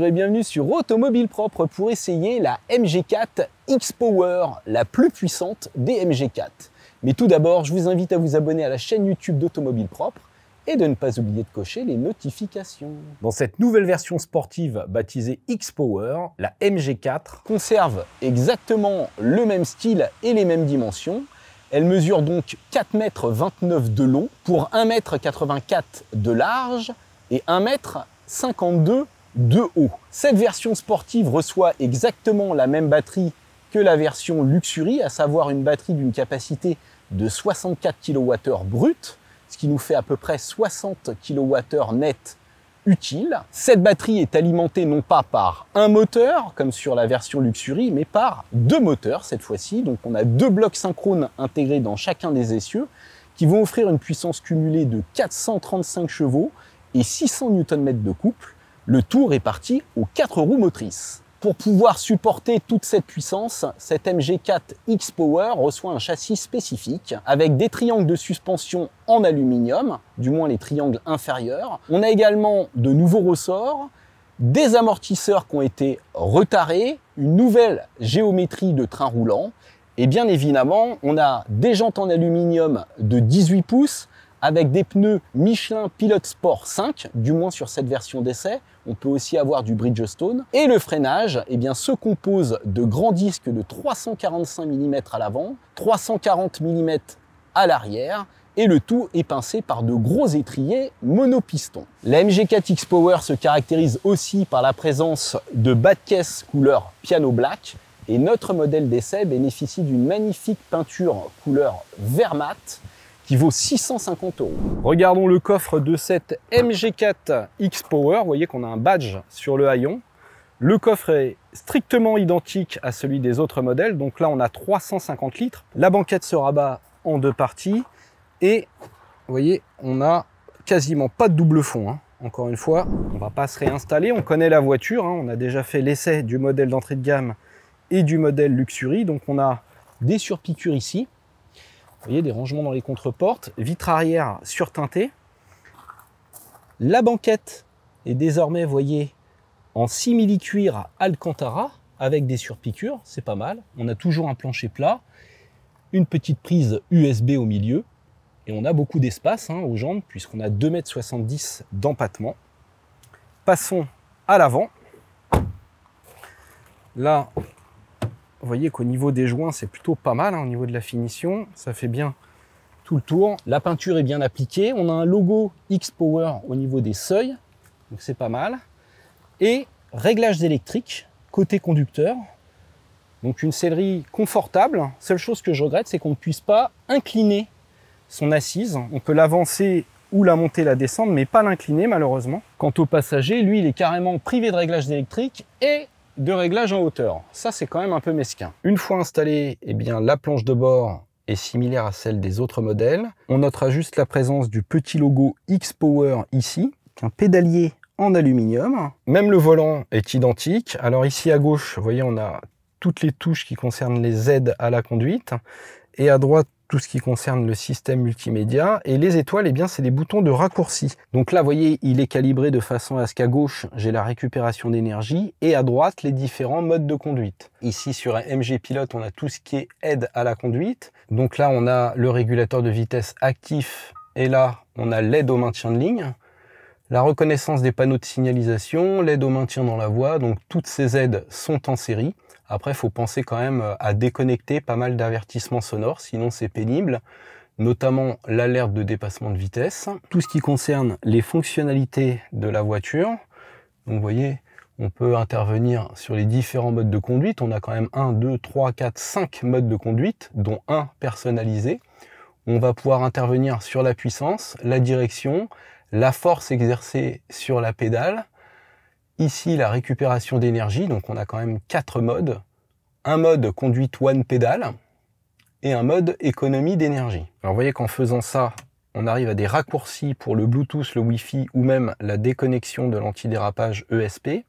et bienvenue sur Automobile Propre pour essayer la MG4 X-Power, la plus puissante des MG4. Mais tout d'abord, je vous invite à vous abonner à la chaîne YouTube d'Automobile Propre et de ne pas oublier de cocher les notifications. Dans cette nouvelle version sportive baptisée X-Power, la MG4 conserve exactement le même style et les mêmes dimensions. Elle mesure donc 4,29 m de long pour 1,84 m de large et 1,52 m de haut. Cette version sportive reçoit exactement la même batterie que la version Luxury, à savoir une batterie d'une capacité de 64 kWh brut, ce qui nous fait à peu près 60 kWh net utile. Cette batterie est alimentée non pas par un moteur, comme sur la version Luxury, mais par deux moteurs cette fois-ci. Donc on a deux blocs synchrones intégrés dans chacun des essieux, qui vont offrir une puissance cumulée de 435 chevaux et 600 Nm de couple, le tout réparti aux 4 roues motrices. Pour pouvoir supporter toute cette puissance, cette MG4 X-Power reçoit un châssis spécifique avec des triangles de suspension en aluminium, du moins les triangles inférieurs. On a également de nouveaux ressorts, des amortisseurs qui ont été retarés, une nouvelle géométrie de train roulant et bien évidemment, on a des jantes en aluminium de 18 pouces avec des pneus Michelin Pilot Sport 5, du moins sur cette version d'essai. On peut aussi avoir du Bridgestone. Et le freinage, eh bien, se compose de grands disques de 345 mm à l'avant, 340 mm à l'arrière, et le tout est pincé par de gros étriers monopistons. La MG4 X-Power se caractérise aussi par la présence de bas de caisse couleur piano black, et notre modèle d'essai bénéficie d'une magnifique peinture couleur vert mat, qui vaut 650 €. Regardons le coffre de cette MG4 X-Power. Vous voyez qu'on a un badge sur le haillon. Le coffre est strictement identique à celui des autres modèles. Donc là, on a 350 litres. La banquette se rabat en deux parties. Et vous voyez, on a quasiment pas de double fond, hein. Encore une fois, on ne va pas se réinstaller. On connaît la voiture, hein. On a déjà fait l'essai du modèle d'entrée de gamme et du modèle Luxury. Donc on a des surpiqûres ici. Vous voyez, des rangements dans les contreportes, vitre arrière surteintée. La banquette est désormais, vous voyez, en simili-cuir Alcantara avec des surpiqûres, c'est pas mal. On a toujours un plancher plat, une petite prise USB au milieu et on a beaucoup d'espace, hein, aux jambes puisqu'on a 2,70 m d'empattement. Passons à l'avant. Là, vous voyez qu'au niveau des joints, c'est plutôt pas mal, hein, au niveau de la finition. Ça fait bien tout le tour. La peinture est bien appliquée. On a un logo X-Power au niveau des seuils, donc c'est pas mal. Et réglages électriques côté conducteur. Donc une sellerie confortable. Seule chose que je regrette, c'est qu'on ne puisse pas incliner son assise. On peut l'avancer ou la monter, la descendre, mais pas l'incliner malheureusement. Quant au passager, lui, il est carrément privé de réglages électriques et de réglage en hauteur. Ça, c'est quand même un peu mesquin. Une fois installée, eh bien, la planche de bord est similaire à celle des autres modèles. On notera juste la présence du petit logo X-Power ici, un pédalier en aluminium. Même le volant est identique. Alors ici à gauche, vous voyez, on a toutes les touches qui concernent les aides à la conduite. Et à droite, tout ce qui concerne le système multimédia. Et les étoiles, eh bien, c'est des boutons de raccourci. Donc là, vous voyez, il est calibré de façon à ce qu'à gauche, j'ai la récupération d'énergie et à droite, les différents modes de conduite. Ici, sur un MG Pilot, on a tout ce qui est aide à la conduite. Donc là, on a le régulateur de vitesse actif et là, on a l'aide au maintien de ligne, la reconnaissance des panneaux de signalisation, l'aide au maintien dans la voie. Donc toutes ces aides sont en série. Après, il faut penser quand même à déconnecter pas mal d'avertissements sonores, sinon c'est pénible, notamment l'alerte de dépassement de vitesse. Tout ce qui concerne les fonctionnalités de la voiture. Donc vous voyez, on peut intervenir sur les différents modes de conduite. On a quand même 1, 2, 3, 4, 5 modes de conduite, dont un personnalisé. On va pouvoir intervenir sur la puissance, la direction, la force exercée sur la pédale. Ici, la récupération d'énergie, donc on a quand même 4 modes. Un mode conduite one pédale et un mode économie d'énergie. Alors vous voyez qu'en faisant ça, on arrive à des raccourcis pour le Bluetooth, le Wi-Fi ou même la déconnexion de l'antidérapage ESP.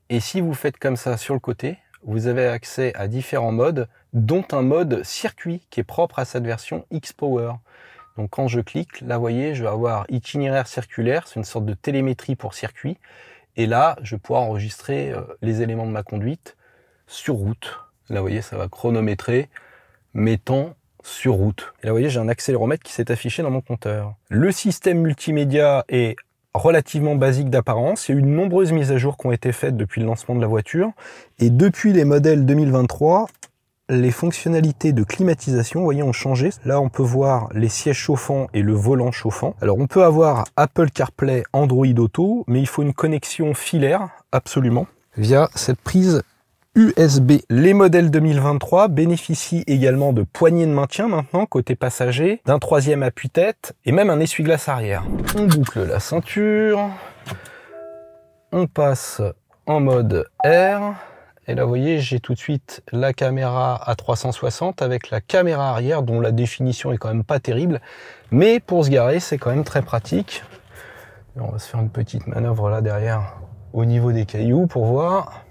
Et si vous faites comme ça sur le côté, vous avez accès à différents modes, dont un mode circuit qui est propre à cette version X-Power. Donc quand je clique, là vous voyez, je vais avoir itinéraire circulaire, c'est une sorte de télémétrie pour circuit. Et là, je vais pouvoir enregistrer les éléments de ma conduite sur route. Là, vous voyez, ça va chronométrer mes temps sur route. Et là, vous voyez, j'ai un accéléromètre qui s'est affiché dans mon compteur. Le système multimédia est relativement basique d'apparence. Il y a eu de nombreuses mises à jour qui ont été faites depuis le lancement de la voiture. Et depuis les modèles 2023, les fonctionnalités de climatisation, vous voyez, ont changé. Là, on peut voir les sièges chauffants et le volant chauffant. Alors, on peut avoir Apple CarPlay, Android Auto, mais il faut une connexion filaire, absolument, via cette prise USB. Les modèles 2023 bénéficient également de poignées de maintien maintenant, côté passager, d'un troisième appuie-tête et même un essuie-glace arrière. On boucle la ceinture, on passe en mode R, et là vous voyez, j'ai tout de suite la caméra à 360 avec la caméra arrière dont la définition est quand même pas terrible, mais pour se garer c'est quand même très pratique. Et on va se faire une petite manœuvre là derrière au niveau des cailloux pour voir.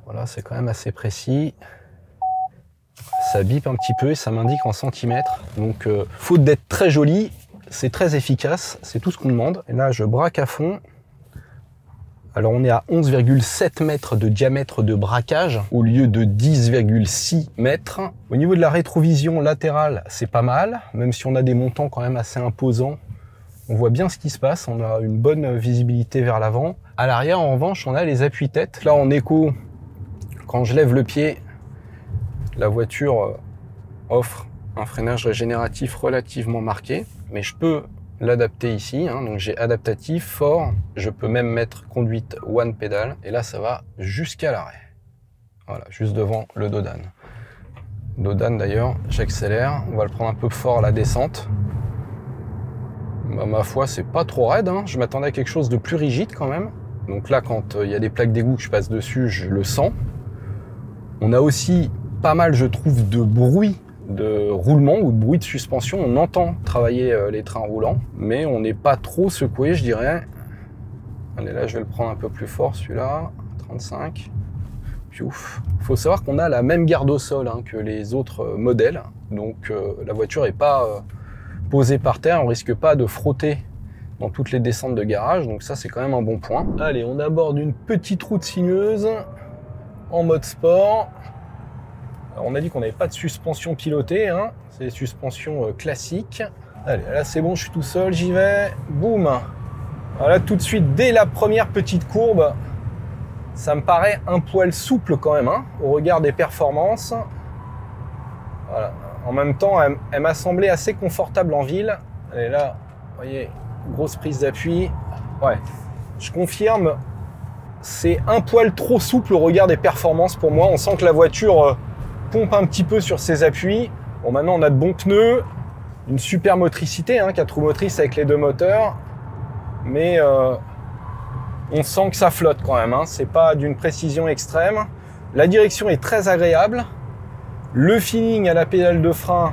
Voilà, c'est quand même assez précis. Ça bip un petit peu et ça m'indique en centimètres. Donc, faute d'être très joli, c'est très efficace. C'est tout ce qu'on demande. Et là, je braque à fond. Alors, on est à 11,7 mètres de diamètre de braquage au lieu de 10,6 mètres. Au niveau de la rétrovision latérale, c'est pas mal. Même si on a des montants quand même assez imposants, on voit bien ce qui se passe. On a une bonne visibilité vers l'avant. À l'arrière, en revanche, on a les appuis-têtes. Là, en écho, quand je lève le pied, la voiture offre un freinage régénératif relativement marqué, mais je peux l'adapter ici, hein, donc j'ai adaptatif, fort, je peux même mettre conduite one pédale, et là ça va jusqu'à l'arrêt. Voilà, juste devant le dos d'âne. Dos d'âne d'ailleurs, j'accélère, on va le prendre un peu fort à la descente. Bah, ma foi, c'est pas trop raide, hein. Je m'attendais à quelque chose de plus rigide quand même. Donc là, quand il y a des plaques d'égout que je passe dessus, je le sens. On a aussi pas mal, je trouve, de bruit de roulement ou de bruit de suspension. On entend travailler les trains roulants, mais on n'est pas trop secoué, je dirais. Allez, là, je vais le prendre un peu plus fort, celui-là. 35. Piouf. Il faut savoir qu'on a la même garde au sol hein, que les autres modèles. Donc, la voiture n'est pas posée par terre. On risque pas de frotter dans toutes les descentes de garage. Donc ça, c'est quand même un bon point. Allez, on aborde une petite route sinueuse en mode sport. Alors, on a dit qu'on n'avait pas de suspension pilotée, hein. C'est des suspensions classiques. Allez, là c'est bon, je suis tout seul, j'y vais. Boum. Voilà, tout de suite, dès la première petite courbe, ça me paraît un poil souple quand même, hein, au regard des performances. Voilà. En même temps, elle m'a semblé assez confortable en ville. Allez, là, vous voyez, grosse prise d'appui. Ouais, je confirme. C'est un poil trop souple au regard des performances pour moi. On sent que la voiture pompe un petit peu sur ses appuis. Bon, maintenant on a de bons pneus, une super motricité, hein, 4 roues motrices avec les deux moteurs. Mais on sent que ça flotte quand même. Hein. C'est pas d'une précision extrême. La direction est très agréable. Le feeling à la pédale de frein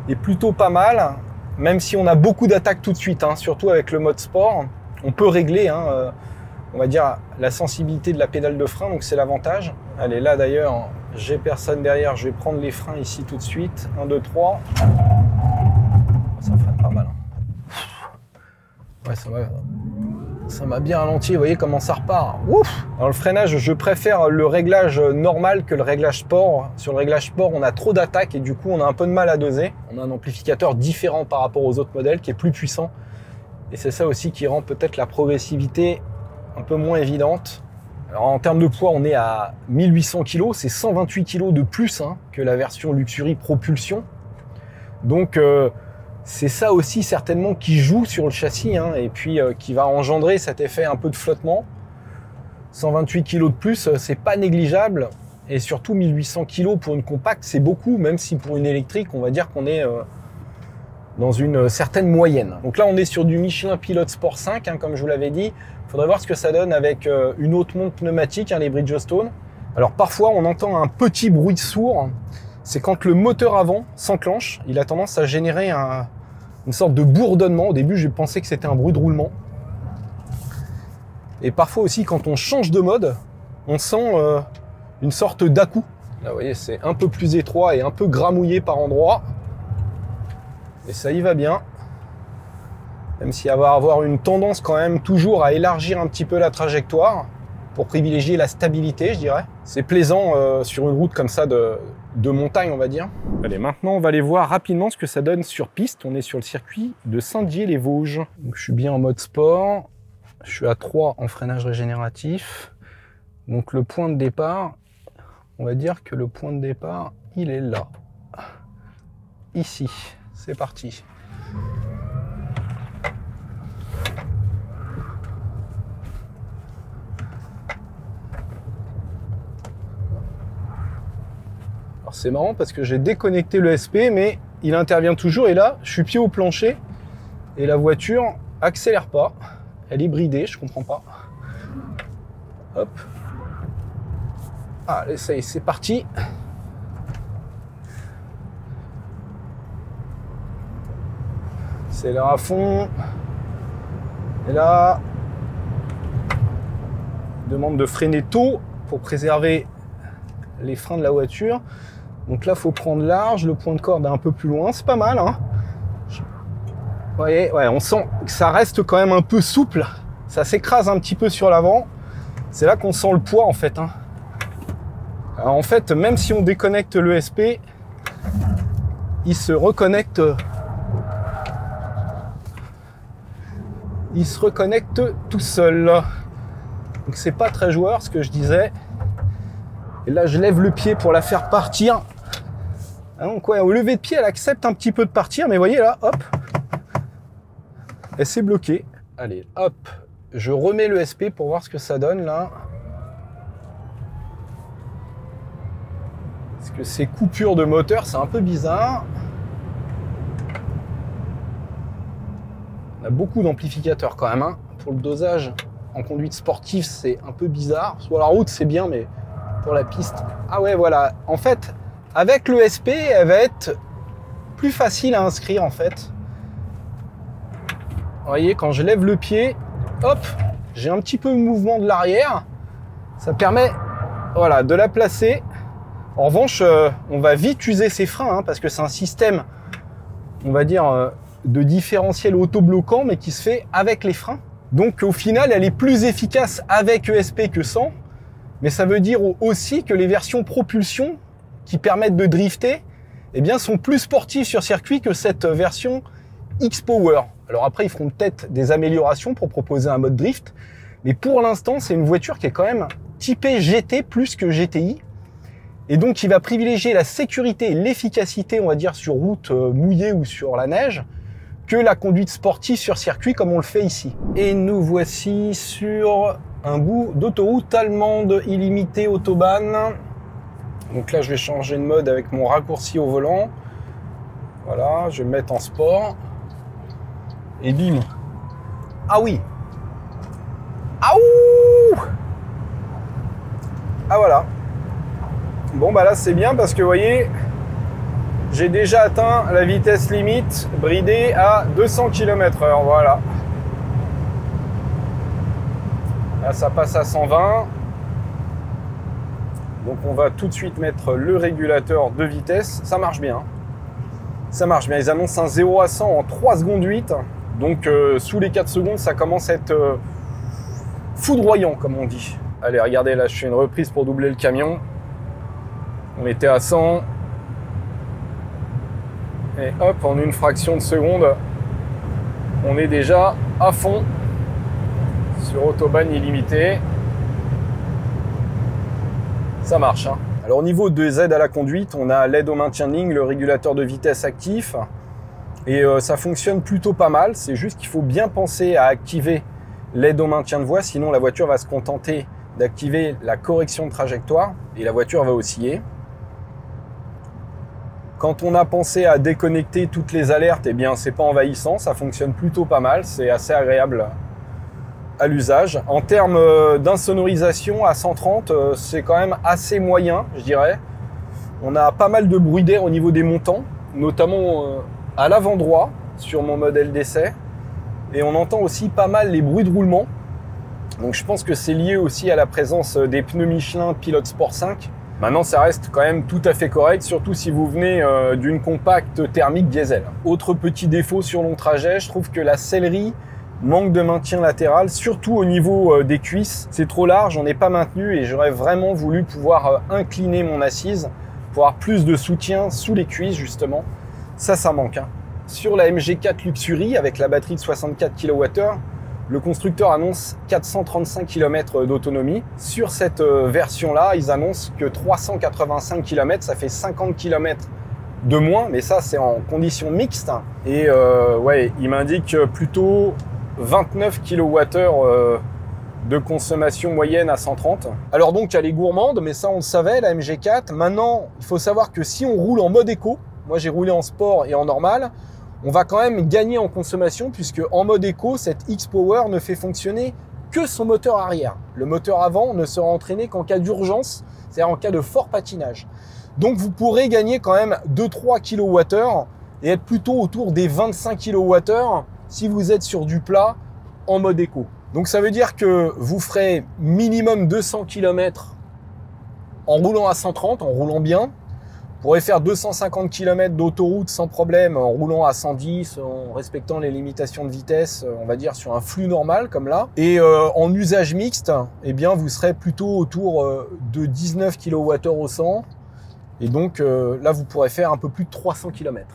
est plutôt pas mal. Même si on a beaucoup d'attaques tout de suite, hein, surtout avec le mode sport. On peut régler, hein, on va dire, la sensibilité de la pédale de frein, donc c'est l'avantage. Allez, là d'ailleurs, j'ai personne derrière, je vais prendre les freins ici tout de suite. 1, 2, 3. Ça freine pas mal. Hein. Ouais, ça m'a bien ralenti, vous voyez comment ça repart. Ouf. Dans le freinage, je préfère le réglage normal que le réglage sport. Sur le réglage sport, on a trop d'attaques et du coup, on a un peu de mal à doser. On a un amplificateur différent par rapport aux autres modèles qui est plus puissant. Et c'est ça aussi qui rend peut-être la progressivité un peu moins évidente. Alors en termes de poids, on est à 1800 kg, c'est 128 kg de plus hein, que la version Luxury Propulsion. Donc c'est ça aussi certainement qui joue sur le châssis hein, et puis qui va engendrer cet effet un peu de flottement. 128 kg de plus, c'est pas négligeable. Et surtout 1800 kg pour une compacte, c'est beaucoup, même si pour une électrique, on va dire qu'on est dans une certaine moyenne. Donc là, on est sur du Michelin Pilot Sport 5, hein, comme je vous l'avais dit. Il faudrait voir ce que ça donne avec une haute monte pneumatique, hein, les Bridgestone. Alors parfois, on entend un petit bruit sourd. C'est quand le moteur avant s'enclenche, il a tendance à générer une sorte de bourdonnement. Au début, j'ai pensé que c'était un bruit de roulement. Et parfois aussi, quand on change de mode, on sent une sorte d'à-coup. Là, vous voyez, c'est un peu plus étroit et un peu gramouillé par endroits. Et ça y va bien. Même s'il va avoir une tendance quand même toujours à élargir un petit peu la trajectoire pour privilégier la stabilité, je dirais. C'est plaisant sur une route comme ça de montagne, on va dire. Allez, maintenant, on va aller voir rapidement ce que ça donne sur piste. On est sur le circuit de Saint-Dié-les-Vosges. Donc, je suis bien en mode sport. Je suis à 3 en freinage régénératif. Donc, le point de départ, on va dire que le point de départ, il est là. Ici. C'est parti. Alors c'est marrant parce que j'ai déconnecté le SP, mais il intervient toujours. Et là, je suis pied au plancher et la voiture accélère pas. Elle est bridée, je comprends pas. Hop. Allez, ça y est, c'est parti. C'est là à fond. Et là, il demande de freiner tôt pour préserver les freins de la voiture. Donc là, il faut prendre large, le point de corde est un peu plus loin, c'est pas mal. Hein, vous voyez, ouais, on sent que ça reste quand même un peu souple. Ça s'écrase un petit peu sur l'avant. C'est là qu'on sent le poids en fait. Hein. Alors, en fait, même si on déconnecte le SP, il se reconnecte. Il se reconnecte tout seul. Donc c'est pas très joueur ce que je disais. Et là, je lève le pied pour la faire partir. Donc ouais, au lever de pied, elle accepte un petit peu de partir, mais vous voyez là, hop, elle s'est bloquée. Allez, hop, je remets le SP pour voir ce que ça donne là. Parce que ces coupures de moteur, c'est un peu bizarre. On a beaucoup d'amplificateurs quand même. Hein. Pour le dosage en conduite sportive, c'est un peu bizarre. Sur la route, c'est bien, mais pour la piste... Ah ouais, voilà. En fait, avec le SP, elle va être plus facile à inscrire, en fait. Vous voyez, quand je lève le pied, hop, j'ai un petit peu de mouvement de l'arrière. Ça permet, voilà, de la placer. En revanche, on va vite user ses freins, hein, parce que c'est un système, on va dire, de différentiel auto-bloquant, mais qui se fait avec les freins. Donc au final, elle est plus efficace avec ESP que sans. Mais ça veut dire aussi que les versions propulsion qui permettent de drifter, eh bien, sont plus sportives sur circuit que cette version X-Power. Alors après, ils feront peut-être des améliorations pour proposer un mode drift. Mais pour l'instant, c'est une voiture qui est quand même typée GT plus que GTI. Et donc, il va privilégier la sécurité et l'efficacité, on va dire, sur route mouillée ou sur la neige, que la conduite sportive sur circuit comme on le fait ici. Et nous voici sur un bout d'autoroute allemande illimitée Autobahn. Donc là, je vais changer de mode avec mon raccourci au volant. Voilà, je vais me mettre en sport. Et bim. Ah oui. Ah ouh. Ah voilà. Bon bah là c'est bien parce que vous voyez, j'ai déjà atteint la vitesse limite bridée à 200 km/h, voilà. Là ça passe à 120. Donc on va tout de suite mettre le régulateur de vitesse. Ça marche bien. Ça marche bien. Ils annoncent un 0 à 100 en 3 secondes 8. Donc sous les 4 secondes, ça commence à être foudroyant comme on dit. Allez, regardez, là je fais une reprise pour doubler le camion. On était à 100. Et hop, en une fraction de seconde, on est déjà à fond sur Autobahn illimité. Ça marche. Hein. Alors au niveau des aides à la conduite, on a l'aide au maintien de ligne, le régulateur de vitesse actif. Et ça fonctionne plutôt pas mal. C'est juste qu'il faut bien penser à activer l'aide au maintien de voie. Sinon, la voiture va se contenter d'activer la correction de trajectoire et la voiture va osciller. Quand on a pensé à déconnecter toutes les alertes, eh bien, c'est pas envahissant, ça fonctionne plutôt pas mal, c'est assez agréable à l'usage. En termes d'insonorisation, à 130, c'est quand même assez moyen, je dirais. On a pas mal de bruit d'air au niveau des montants, notamment à l'avant droit sur mon modèle d'essai. Et on entend aussi pas mal les bruits de roulement. Donc je pense que c'est lié aussi à la présence des pneus Michelin Pilot Sport 5 Maintenant, ça reste quand même tout à fait correct, surtout si vous venez d'une compacte thermique diesel. Autre petit défaut sur long trajet, je trouve que la sellerie manque de maintien latéral, surtout au niveau des cuisses. C'est trop large, on n'est pas maintenu et j'aurais vraiment voulu pouvoir incliner mon assise pour avoir plus de soutien sous les cuisses justement. Ça manque. Sur la MG4 Luxury avec la batterie de 64 kWh, le constructeur annonce 435 km d'autonomie. Sur cette version-là, ils annoncent que 385 km, ça fait 50 km de moins, mais ça c'est en conditions mixtes. Et ouais, il m'indique plutôt 29 kWh de consommation moyenne à 130. Alors donc elle est gourmande, mais ça on le savait, la MG4. Maintenant, il faut savoir que si on roule en mode éco, moi j'ai roulé en sport et en normal, on va quand même gagner en consommation puisque en mode éco, cette X-Power ne fait fonctionner que son moteur arrière. Le moteur avant ne sera entraîné qu'en cas d'urgence, c'est-à-dire en cas de fort patinage. Donc vous pourrez gagner quand même 2-3 kWh et être plutôt autour des 25 kWh si vous êtes sur du plat en mode éco. Donc ça veut dire que vous ferez minimum 200 km en roulant à 130, en roulant bien. Vous pourrez faire 250 km d'autoroute sans problème en roulant à 110, en respectant les limitations de vitesse, on va dire sur un flux normal comme là. Et en usage mixte, eh bien vous serez plutôt autour de 19 kWh au 100. Et donc là, vous pourrez faire un peu plus de 300 km.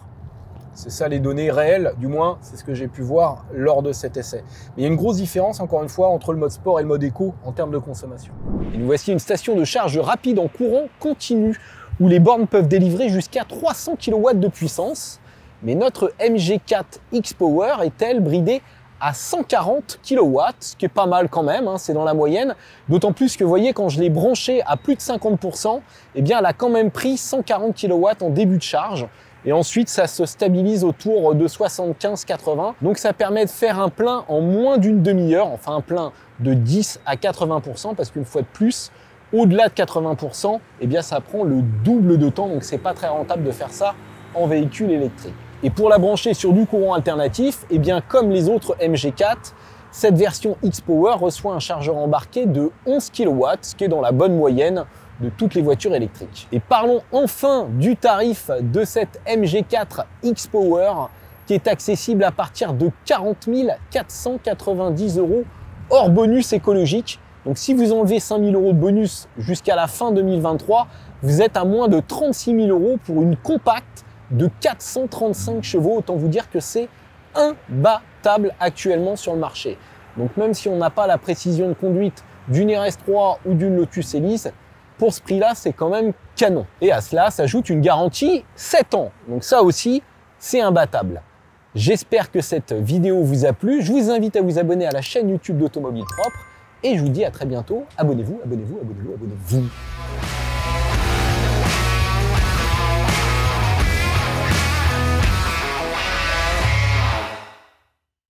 C'est ça les données réelles, du moins c'est ce que j'ai pu voir lors de cet essai. Mais il y a une grosse différence, encore une fois, entre le mode sport et le mode éco en termes de consommation. Et nous voici une station de charge rapide en courant continu, où les bornes peuvent délivrer jusqu'à 300 kW de puissance. Mais notre MG4 X-Power est, elle, bridée à 140 kW, ce qui est pas mal quand même, hein, c'est dans la moyenne. D'autant plus que, vous voyez, quand je l'ai branchée à plus de 50%, eh bien, elle a quand même pris 140 kW en début de charge. Et ensuite, ça se stabilise autour de 75-80. Donc, ça permet de faire un plein en moins d'une demi-heure, enfin un plein de 10 à 80%, parce qu'une fois de plus, au-delà de 80%, eh bien, ça prend le double de temps. Donc, c'est pas très rentable de faire ça en véhicule électrique. Et pour la brancher sur du courant alternatif, eh bien, comme les autres MG4, cette version X-Power reçoit un chargeur embarqué de 11 kW, ce qui est dans la bonne moyenne de toutes les voitures électriques. Et parlons enfin du tarif de cette MG4 X-Power qui est accessible à partir de 40 490 € hors bonus écologique. Donc si vous enlevez 5 000 € de bonus jusqu'à la fin 2023, vous êtes à moins de 36 000 € pour une compacte de 435 chevaux. Autant vous dire que c'est imbattable actuellement sur le marché. Donc même si on n'a pas la précision de conduite d'une RS3 ou d'une Lotus Elise, pour ce prix-là, c'est quand même canon. Et à cela s'ajoute une garantie 7 ans. Donc ça aussi, c'est imbattable. J'espère que cette vidéo vous a plu. Je vous invite à vous abonner à la chaîne YouTube d'Automobile Propre. Et je vous dis à très bientôt. Abonnez-vous, abonnez-vous, abonnez-vous, abonnez-vous.